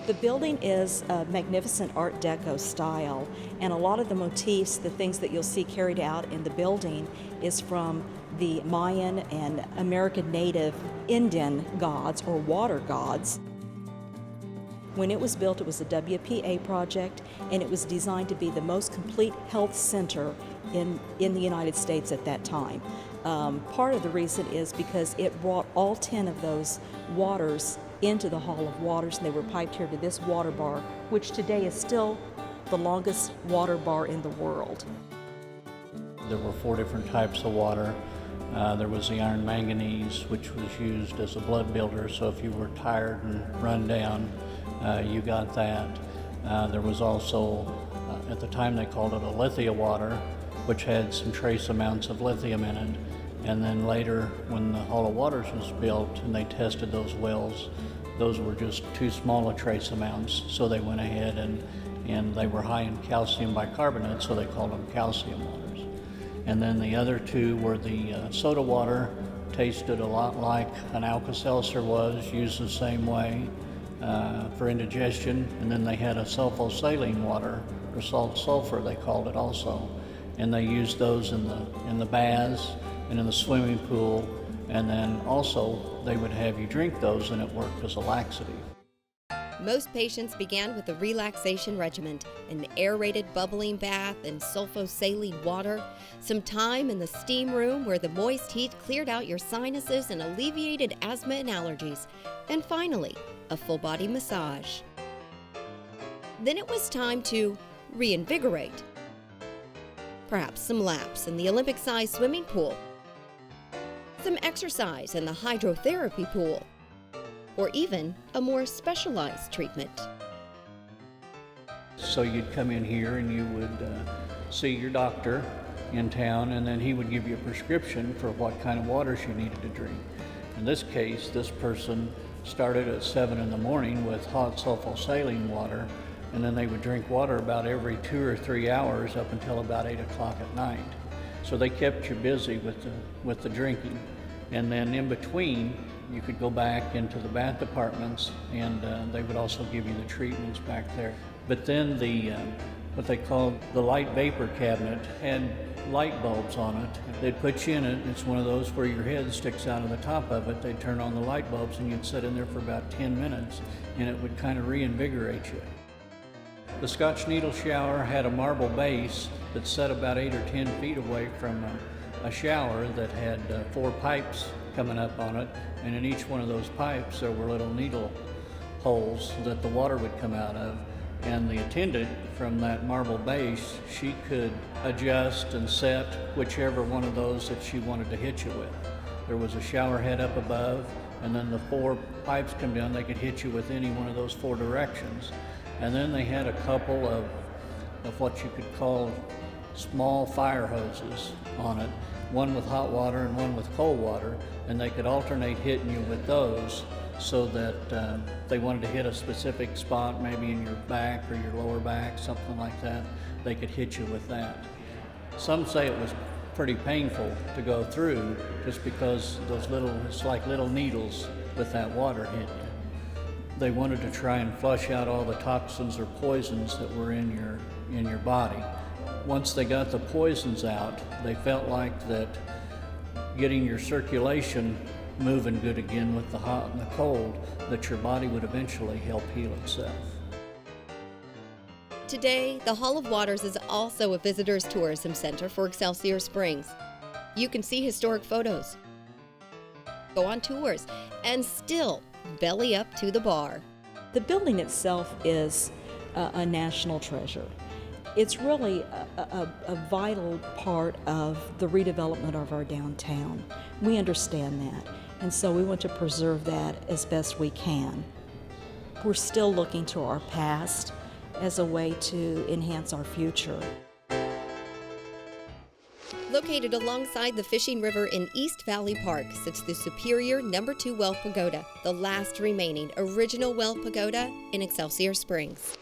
The building is a magnificent Art Deco style, and a lot of the motifs, the things that you'll see carried out in the building, is from the Mayan and American Native Indian gods or water gods. When it was built, it was a WPA project, and it was designed to be the most complete health center in the United States at that time. Part of the reason is because it brought all 10 of those waters into the Hall of Waters, and they were piped here to this water bar, which today is still the longest water bar in the world. There were 4 different types of water. There was the iron manganese, which was used as a blood builder, so if you were tired and run down, you got that. There was also, at the time they called it a lithia water, which had some trace amounts of lithium in it. And then later, when the Hall of Waters was built and they tested those wells, those were just too small a trace amounts, so they went ahead and they were high in calcium bicarbonate, so they called them calcium waters. And then the other 2 were the soda water, tasted a lot like an Excelsior was, used the same way for indigestion. And then they had a sulfosaline water, or salt sulfur they called it also. And they used those in the baths and in the swimming pool, and then also they would have you drink those, and it worked as a laxative. Most patients began with a relaxation regimen, an aerated bubbling bath and sulfosaline water, some time in the steam room where the moist heat cleared out your sinuses and alleviated asthma and allergies, and finally, a full-body massage. Then it was time to reinvigorate. Perhaps some laps in the Olympic-sized swimming pool, some exercise in the hydrotherapy pool, or even a more specialized treatment. So you'd come in here and you would see your doctor in town, and then he would give you a prescription for what kind of waters you needed to drink. In this case, this person started at 7 in the morning with hot sulfosaline water, and then they would drink water about every 2 or 3 hours up until about 8 o'clock at night. So they kept you busy with the drinking. And then in between, you could go back into the bath departments, and they would also give you the treatments back there. But then the what they called the light vapor cabinet had light bulbs on it. They'd put you in it. It's one of those where your head sticks out of the top of it. They'd turn on the light bulbs, and you'd sit in there for about 10 minutes, and it would kind of reinvigorate you. The Scotch needle shower had a marble base that sat about 8 or 10 feet away from a shower that had 4 pipes coming up on it, and in each one of those pipes there were little needle holes that the water would come out of. And the attendant from that marble base, she could adjust and set whichever one of those that she wanted to hit you with. There was a shower head up above, and then the 4 pipes come down. They could hit you with any one of those 4 directions. And then they had a couple of what you could call small fire hoses on it, one with hot water and one with cold water, and they could alternate hitting you with those, so that they wanted to hit a specific spot, maybe in your back or your lower back, something like that, they could hit you with that. Some say it was pretty painful to go through, just because it's like little needles with that water hitting you. They wanted to try and flush out all the toxins or poisons that were in your body. Once they got the poisons out, they felt like that getting your circulation moving good again with the hot and the cold, that your body would eventually help heal itself. Today, the Hall of Waters is also a visitors tourism center for Excelsior Springs. You can see historic photos, go on tours, and still belly up to the bar. The building itself is a national treasure. It's really a vital part of the redevelopment of our downtown. We understand that, and so we want to preserve that as best we can. We're still looking to our past as a way to enhance our future. Located alongside the Fishing River in East Valley Park sits the superior No. 2 Well Pagoda, the last remaining original well pagoda in Excelsior Springs.